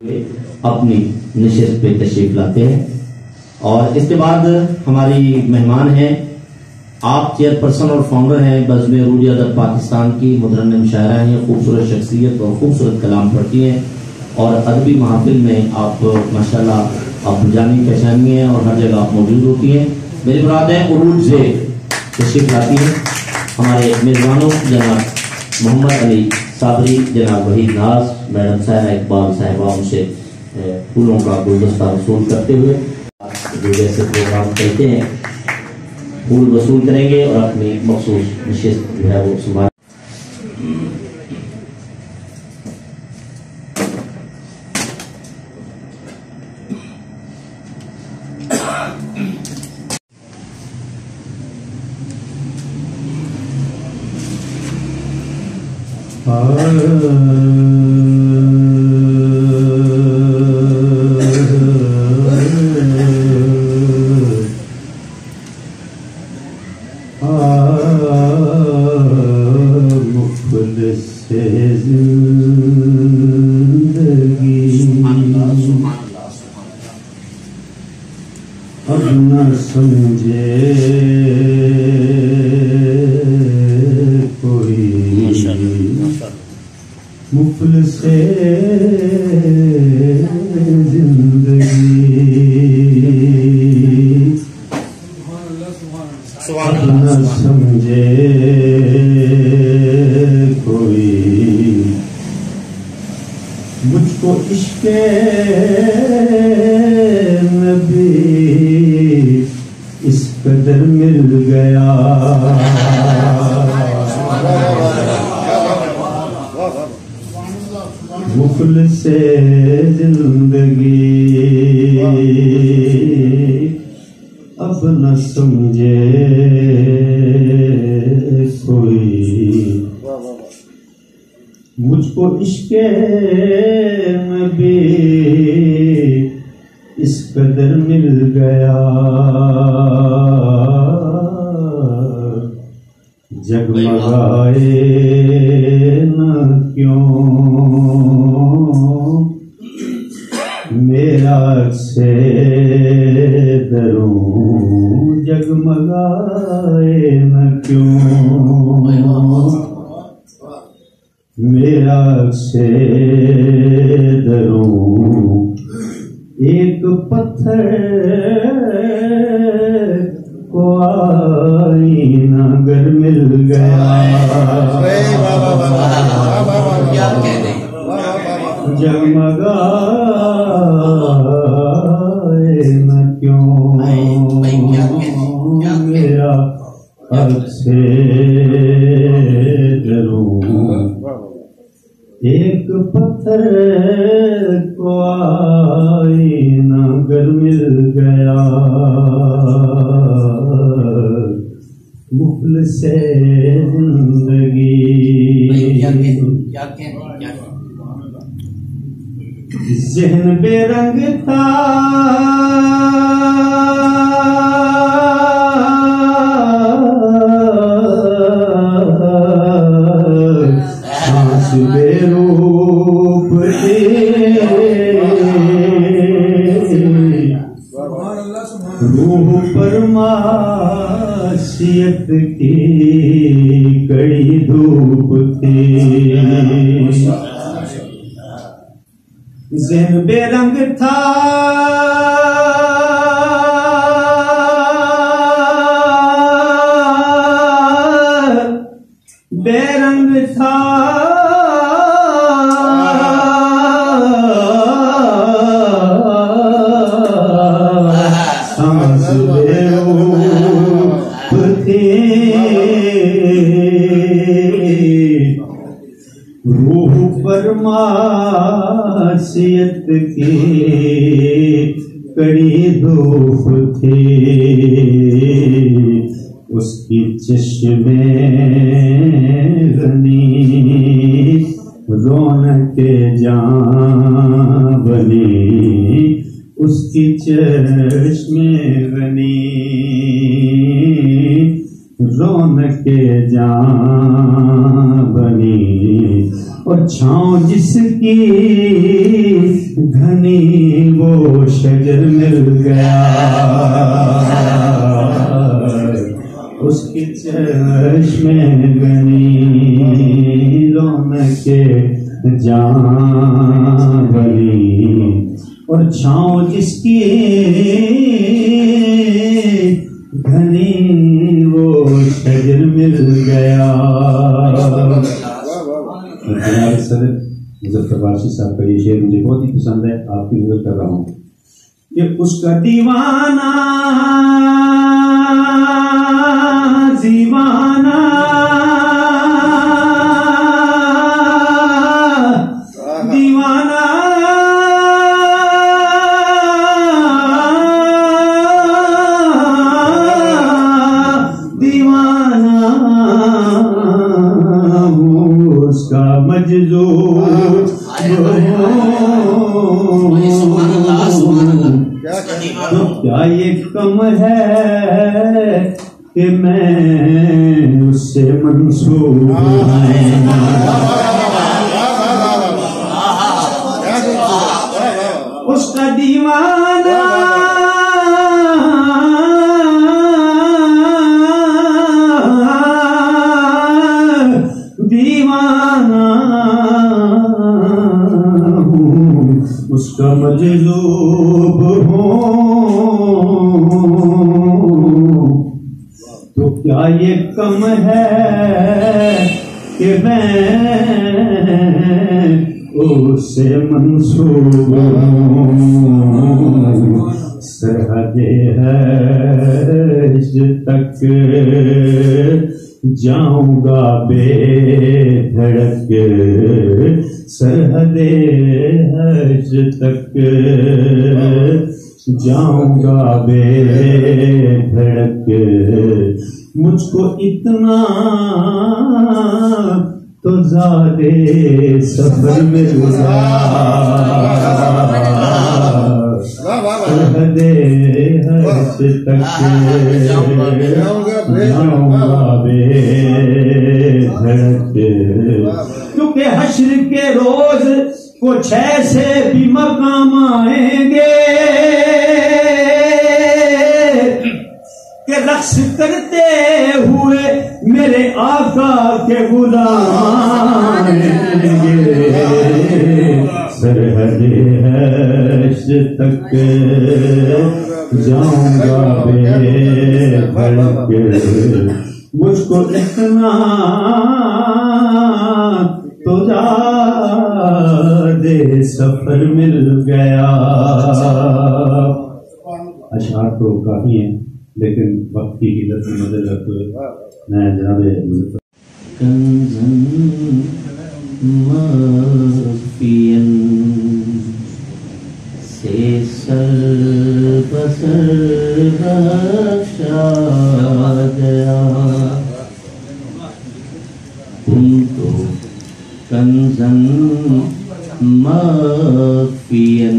اپنی نشست پہ تشریف لاتے ہیں اور اس کے بعد ہماری مہمان ہیں، آپ چیئر پرسن اور فاؤنڈر ہیں بزم عروج ادب پاکستان کی، مترنم شاعرہ ہیں، خوبصورت شخصیت اور خوبصورت کلام پڑھتی ہیں اور ادبی محافل میں آپ ماشاءاللہ آپ جانی پہچانی ہیں اور ہر جگہ آپ موجود ہوتی ہیں۔ میری مراد ہے عروج سے تشریف لاتی ہیں ہمارے میزبانوں جناب محمد علی صابری، جناب وحید ناز، میڈم صاحبہ اقبال صاحبہ، ان سے پھولوں کا گلدستہ وصول کرتے ہوئے جو جیسے پروگرام کرتے ہیں پھول وصول کریں گے اور اپنی مخصوص نشست جو ہے وہ سنبھال۔ اب نہ سمجھے کوئی مفلس زندگی، اب نہ سمجھے کوئی مجھ کو عشق نبی اس قدر مل گیا، مفلس زندگی اب نہ سمجھے کوئی مجھ کو عشق نبی اس قدر مل گیا، جگمگائے نہ کیوں میرا سے دروں، جگمگائے نہ کیوں میرا سے دروں، ایک پتھر کو آئینہ گر مل گیا، جگمگائے نہ کیوں میرا اب سے دروں، ایک پتھر کو آئینہ گر مل گیا، مفلس زندگی ذہن بے رنگ تھا سانس بے روپ روح پر معصیت کی کڑی دھوپ تھی، ذہن بے رنگ تھا بے رنگ تھا، سانس بے روپ تھی، روح پر معصیت کی کڑی دھوپ تھی، اس کی چشمے غنی رونق جاں بنی، اس کی چشمے غنی رونق جاں بنی، اور چھاؤں جس کی گھنی وہ شجر مل گیا، اس کی چشم گنی رونق جان بنی، اور چھاؤں جس کی گھنی وہ شجر مل گیا۔ جناب صدر مظفر باشی صاحب کا یہ شعر مجھے بہت ہی پسند ہے، آپ کی نظر کر رہا ہوں کہ اس کا دیوانہ دیوانہ دیوانہ دیوانہ اس کا مجذوب تو کیا یہ کم ہے کہ میں اس سے منسوب اس کا دیوانہ دیوانہ اس کا مجذوب ہوں، تو کیا یہ کم ہے کہ میں اس سے منسوب ہوں، سرحد حج تک جاؤں گا بے دھڑک، سرحد حج تک جاؤں گا بے دھڑک، مجھ کو اتنا تو زیادہ سفر مل گیا، سرحد حج تک جاؤں گا بے دھڑک، کیونکہ حشر کے روز کچھ ایسے بھی مقام آئیں گے کہ رقص کرتے ہوئے میرے آقا کے غلام آئیں گے، سرحد حج تک جاؤں گا بے دھڑک، مجھ کو اتنا تو زیادہ سفر مل گیا۔ اشعار تو کافی ہیں لیکن وقت کی قلت میں نظر رکھتے ہوئے میں جناب کنزن مخفیا سے سر بسر بخشا گیا، کنتو کنزن مخفیا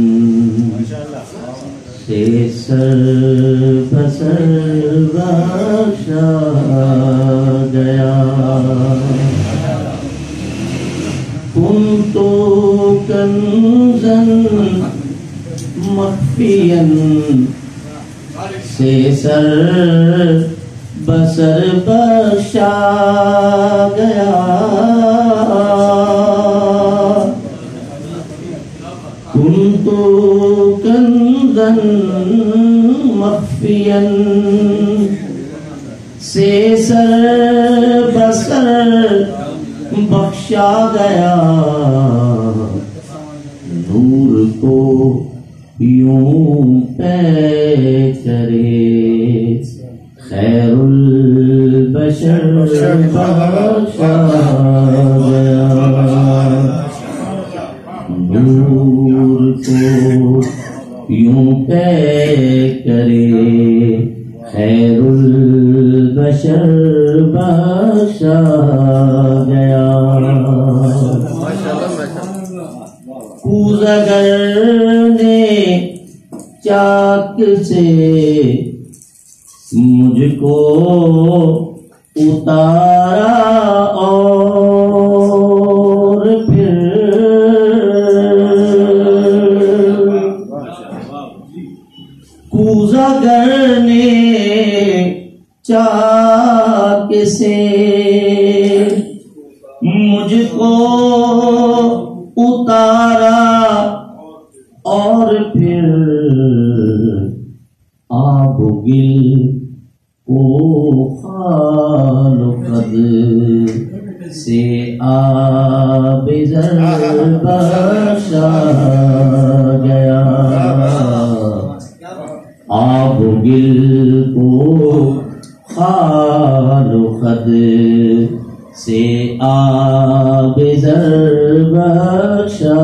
سے سر بسر بخشا گیا، کنتو کنزن مخفیا سے سر بسر بخشا گیا، کنتو کنزن مخفیا سے سر بسر بخشا گیا، نور کو یوں پے کرے خیر البشر بخشا گیا، نور کو یوں پے کرے خیر البشر بخشا گیا، کوزگر نے چاک سے مجھ کو اتارا اور پھر روزگر نے چاک سے مجھ کو اتارا اور پھر آب و گل کو خال و قد سے آب زر بخشا گیا، آب و گل کو خال و خد سے آب زر بخشا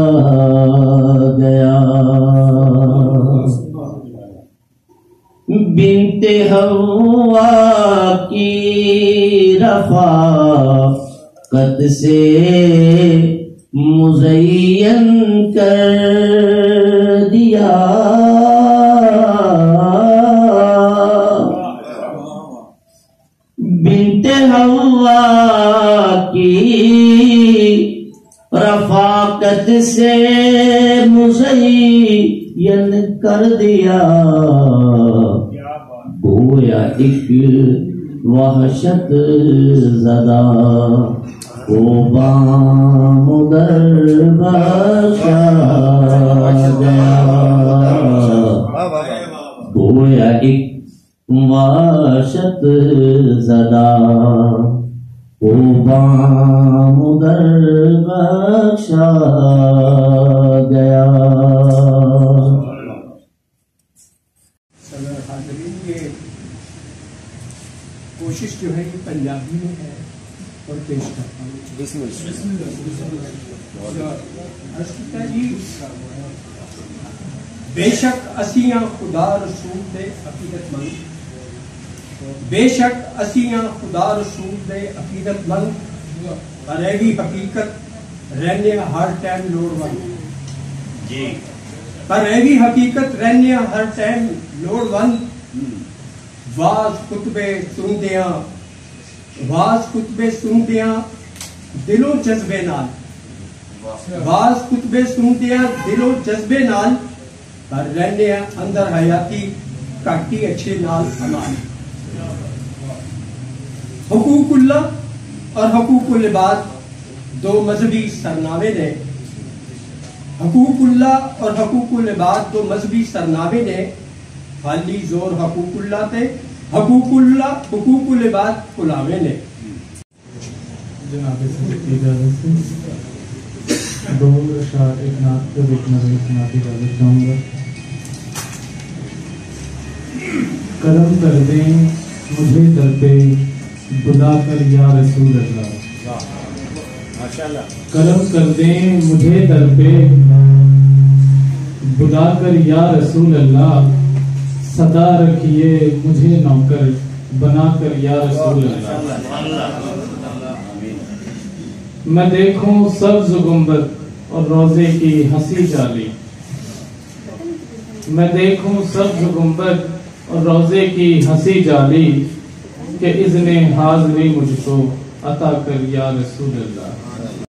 گیا۔ بنت حوا کی رفاقت سے مزین کر دیا، بنت حوا کی رفاقت سے مزین کر دیا، گویا ایک وحشت زدہ کو بام در بخشا گیا، گویا ایک وحشت زدہ کو بام در بخشا گیا۔ کوشش جو ہے یہ پنجابی میں ہے اور پیش کرتا ہوں۔ جی بے شک اسیاں خدا رسول دے عقیدت مند، بے شک اسیاں خدا رسول دے عقیدت مند، پر ایگی حقیقت رہنے ہر ٹائم لوڑ مند، پر ایگی حقیقت رہنے ہر ٹائم لوڑ مند، واز خطبے سندیاں، واز خطبے سندیاں دل و جذبے نال، واز خطبے سندیاں دل و جذبے نال، پر رہنے اندر حیاتی کاٹی اچھے نال امان۔ حقوق اللہ اور حقوق العباد دو مذہبی سرنامے نے، حقوق اللہ اور حقوق العباد دو مذہبی سرنامے نے، خالی زور حقوق اللہ تے، حقوق اللہ حقوق العباد غلامے نے۔ جناب صدیق کی اجازت سے دو اشعار ایک نعت پر ایک نظم سنا کے اجازت چاہوں گا۔ کرم کر دیں مجھے در پہ بلا کر یا رسول اللہ، کرم کر دیں مجھے در پہ بلا کر یا رسول اللہ، صدا رکھیے مجھے نوکر بنا کر یا رسول اللہ۔ میں دیکھوں سبز گنبد اور روزے کی ہنسی جالی، میں دیکھوں سبز گنبد اور روزے کی ہنسی جالی، کہ اذن حاضری مجھ کو عطا کر یا رسول اللہ۔